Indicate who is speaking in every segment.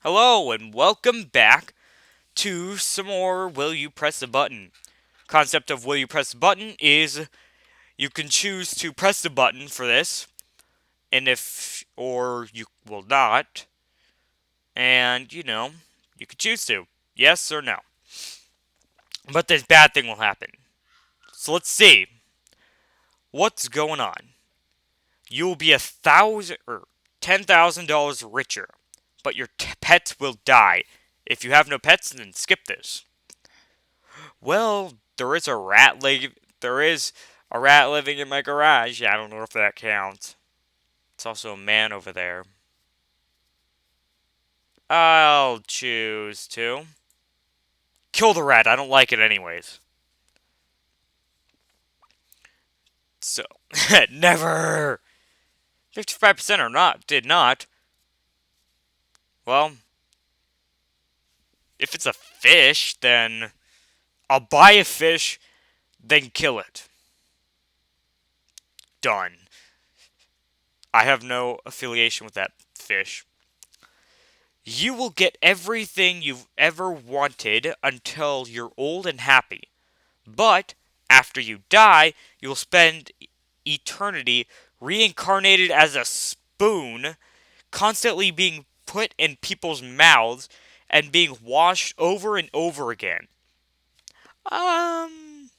Speaker 1: Hello and welcome back to some more Will You Press the Button. Concept of Will You Press the Button is you can choose to press the button for this, and or you will not, and you can choose to. Yes or no. But this bad thing will happen. So let's see. What's going on? You will be $10,000 richer, but your pets will die. If you have no pets, then skip this. Well, there is a rat living in my garage. I don't know if that counts. It's also a man over there. I'll choose to kill the rat. I don't like it anyways. So, never. 55% or not did not. Well, if it's a fish, then I'll buy a fish, then kill it. Done. I have no affiliation with that fish. You will get everything you've ever wanted until you're old and happy. But after you die, you'll spend eternity reincarnated as a spoon, constantly being put in people's mouths and being washed over and over again. Um,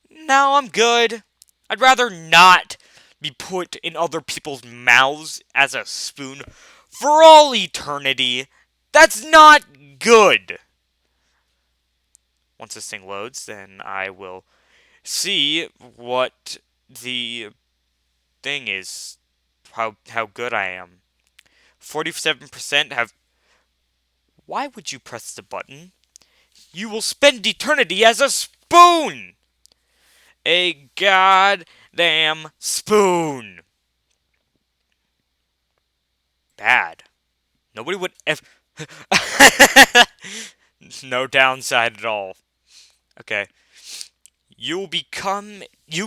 Speaker 1: no, I'm good. I'd rather not be put in other people's mouths as a spoon for all eternity. That's not good. Once this thing loads, then I will see what the thing is, how good I am. 47% have. Why would you press the button? You will spend eternity as a spoon! A goddamn spoon! Bad. Nobody would ever. No downside at all. Okay. You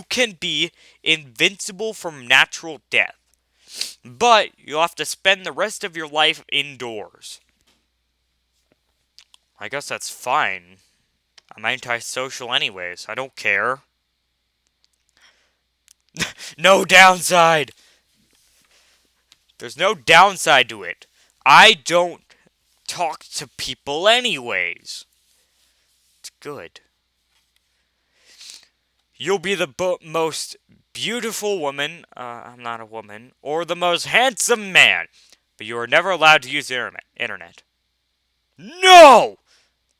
Speaker 1: can be invincible from natural death, but you'll have to spend the rest of your life indoors. I guess that's fine. I'm antisocial anyways. I don't care. No downside! There's no downside to it. I don't talk to people anyways. It's good. You'll be the most beautiful woman, I'm not a woman, or the most handsome man, but you are never allowed to use the internet. No!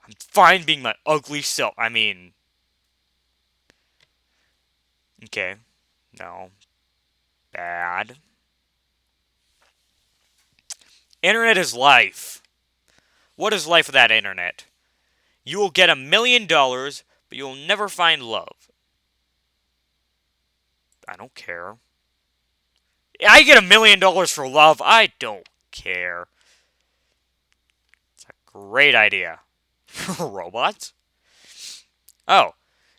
Speaker 1: I'm fine being my ugly self. Okay. No. Bad. Internet is life. What is life without internet? You will get $1 million, but you'll never find love. I don't care. I get $1 million for love. I don't care. It's a great idea. Robots? Oh,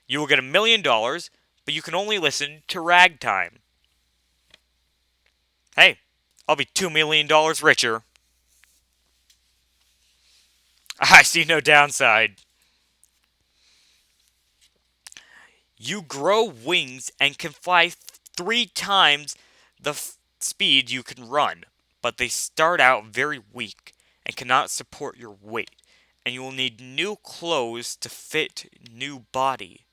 Speaker 1: you will get $1 million, but you can only listen to ragtime. Hey, I'll be $2 million richer. I see no downside. You grow wings and can fly 3 times the speed you can run, but they start out very weak and cannot support your weight, and you will need new clothes to fit new body.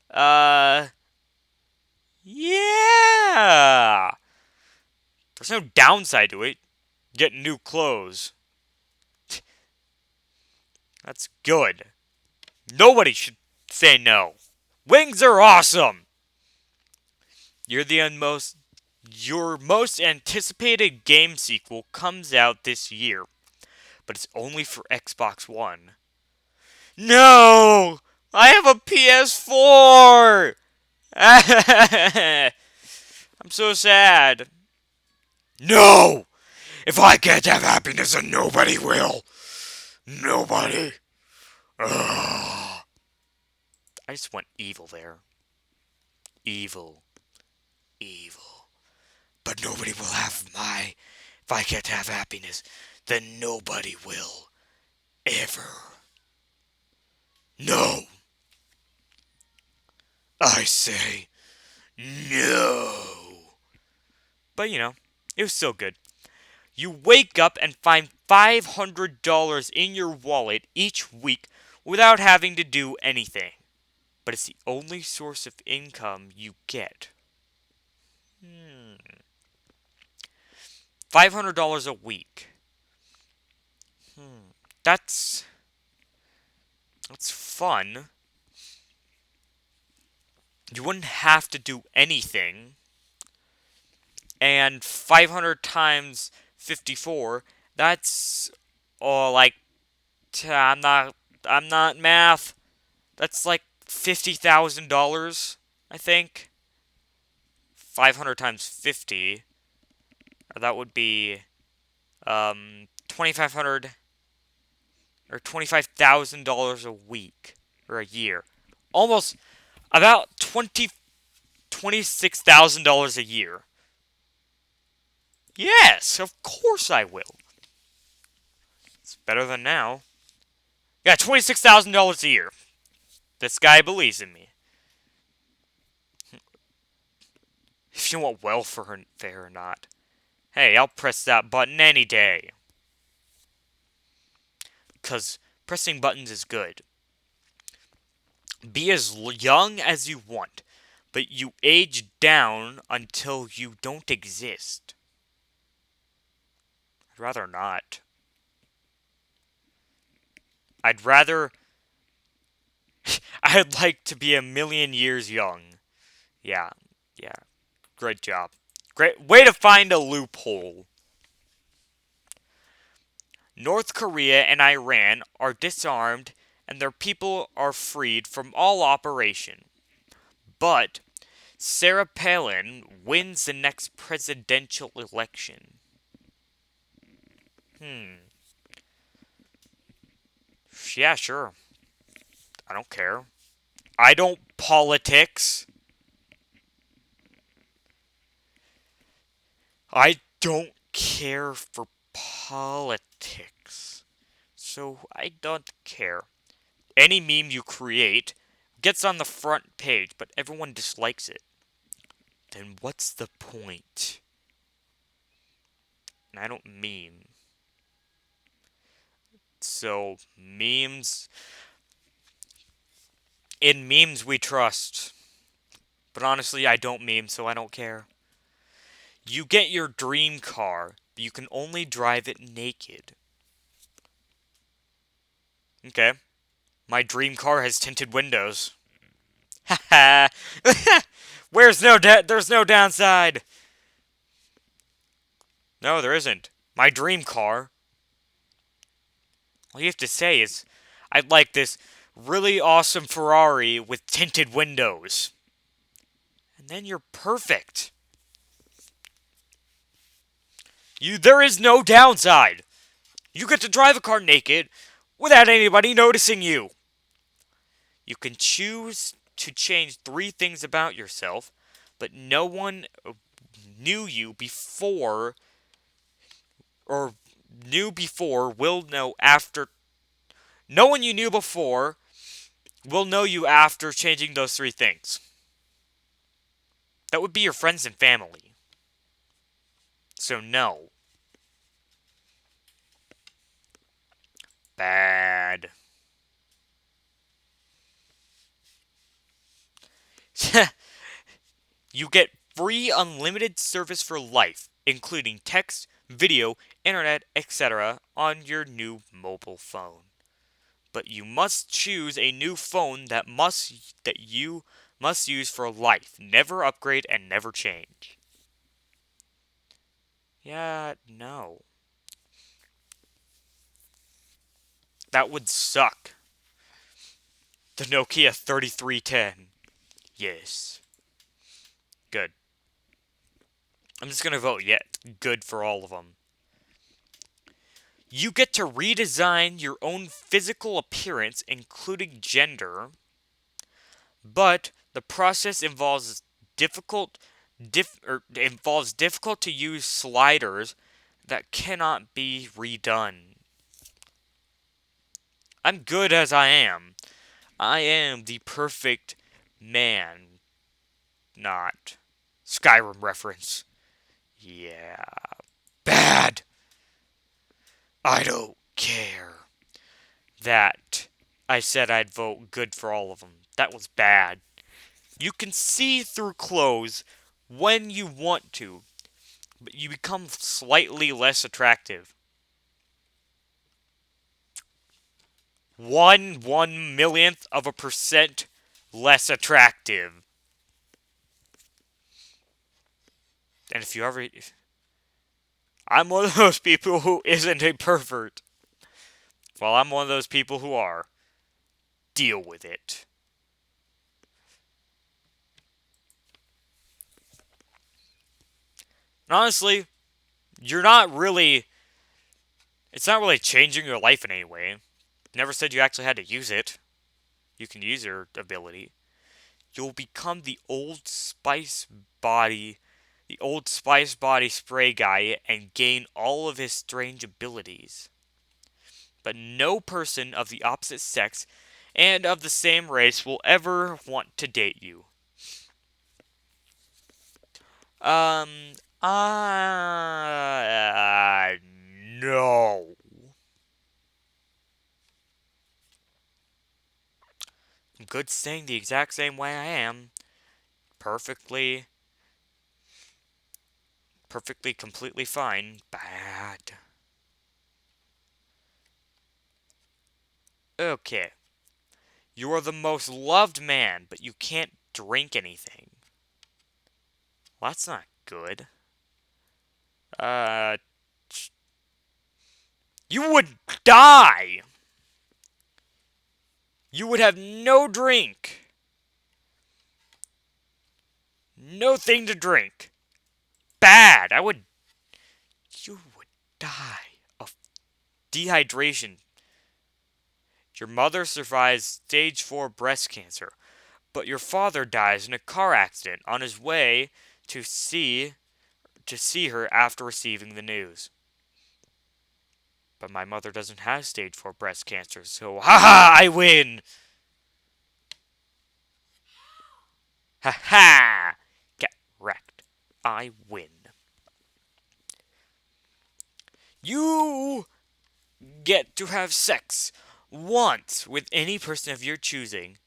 Speaker 1: Uh, yeah. There's no downside to it. Get new clothes. That's good. Nobody should say no. Wings are awesome. You're the most Your most anticipated game sequel comes out this year, but it's only for Xbox One. No! I have a PS4! I'm so sad. No! If I can't have happiness, then nobody will. Nobody. Ugh. I just went evil there. Evil. Evil. But nobody will have my If I can't have happiness, then nobody will. Ever. No! I say no! But it was still good. You wake up and find $500 in your wallet each week without having to do anything. But it's the only source of income you get. $500 a week. That's fun. You wouldn't have to do anything. And 500 times 54, that's like I'm not math. That's like $50,000, I think. 500 times 50, that would be 2,500 or $25,000 a week or a year. Almost about $26,000 a year. Yes, of course I will. It's better than now. Yeah, $26,000 a year. This guy believes in me. If you want welfare or not. Hey, I'll press that button any day. 'Cause pressing buttons is good. Be as young as you want, but you age down until you don't exist. I'd rather not. I'd rather... I'd like to be a million years young. Yeah. Great job. Great way to find a loophole. North Korea and Iran are disarmed and their people are freed from all operation. But Sarah Palin wins the next presidential election. Yeah, sure. I don't care. I don't politics. I don't care for politics. So I don't care. Any meme you create gets on the front page, but everyone dislikes it. Then what's the point? And I don't meme. So, memes. In memes we trust. But honestly, I don't meme, so I don't care. You get your dream car, but you can only drive it naked. Okay. My dream car has tinted windows. Haha. There's no downside. No, there isn't. My dream car. All you have to say is, I'd like this really awesome Ferrari with tinted windows. And then you're perfect. There is no downside. You get to drive a car naked without anybody noticing you. You can choose to change 3 things about yourself, but no one knew you before will know after. No one you knew before will know you after changing those 3 things. That would be your friends and family. So no. Bad. You get free unlimited service for life, including text, video, internet, etc. on your new mobile phone. But you must choose a new phone that you must use for life. Never upgrade and never change. Yeah, no. That would suck. The Nokia 3310. Yes. Good. I'm just gonna vote good for all of them. You get to redesign your own physical appearance, including gender, but the process involves difficult to use sliders that cannot be redone. I'm good as I am. I am the perfect man. Not. Skyrim reference. Yeah. Bad! I don't care. That. I said I'd vote good for all of them. That was bad. You can see through clothes when you want to, but you become slightly less attractive. 1/1 millionth of a percent less attractive. And if you ever... I'm one of those people who isn't a pervert. Well, I'm one of those people who are. Deal with it. And honestly, you're not really... It's not really changing your life in any way. Never said you actually had to use it. You can use your ability. You'll become the Old Spice body spray guy and gain all of his strange abilities. But no person of the opposite sex and of the same race will ever want to date you. No. I'm good staying the exact same way I am. Perfectly, completely fine. Bad. Okay. You are the most loved man, but you can't drink anything. Well, that's not good. You would die! You would have no drink. No thing to drink. Bad. You would die of dehydration. Your mother survives stage 4 breast cancer, but your father dies in a car accident on his way to see her after receiving the news. But my mother doesn't have stage 4 breast cancer, so haha, I win! Haha! Get wrecked. I win. You get to have sex once with any person of your choosing,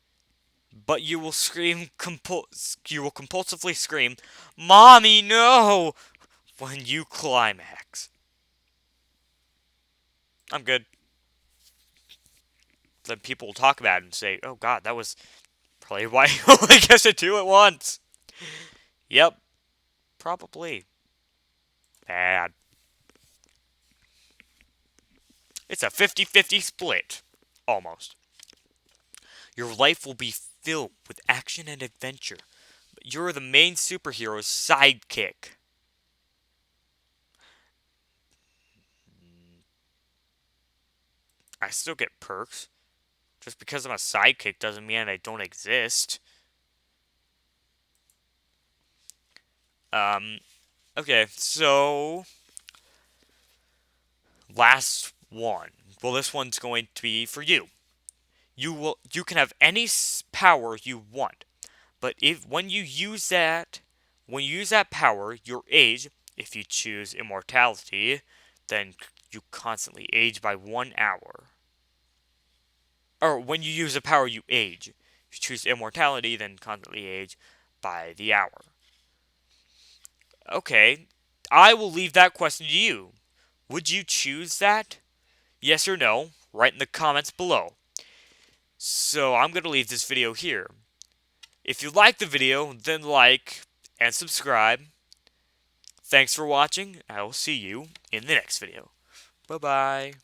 Speaker 1: but you will compulsively scream, "Mommy, no!" when you climax. I'm good. Then people will talk about it and say, "Oh God, that was probably why you only get to do it once." Yep, probably. Bad. It's a 50-50 split. Almost. Your life will be filled with action and adventure, but you're the main superhero's sidekick. I still get perks. Just because I'm a sidekick doesn't mean I don't exist. Okay, so last one. Well, this one's going to be for you. You can have any power you want, but when you use that power, your age, if you choose immortality, then you constantly age by 1 hour. Or when you use a power, you age. If you choose immortality, then constantly age by the hour. Okay, I will leave that question to you. Would you choose that? Yes or no? Write in the comments below. So I'm going to leave this video here. If you like the video, then like and subscribe. Thanks for watching. I will see you in the next video. Bye-bye.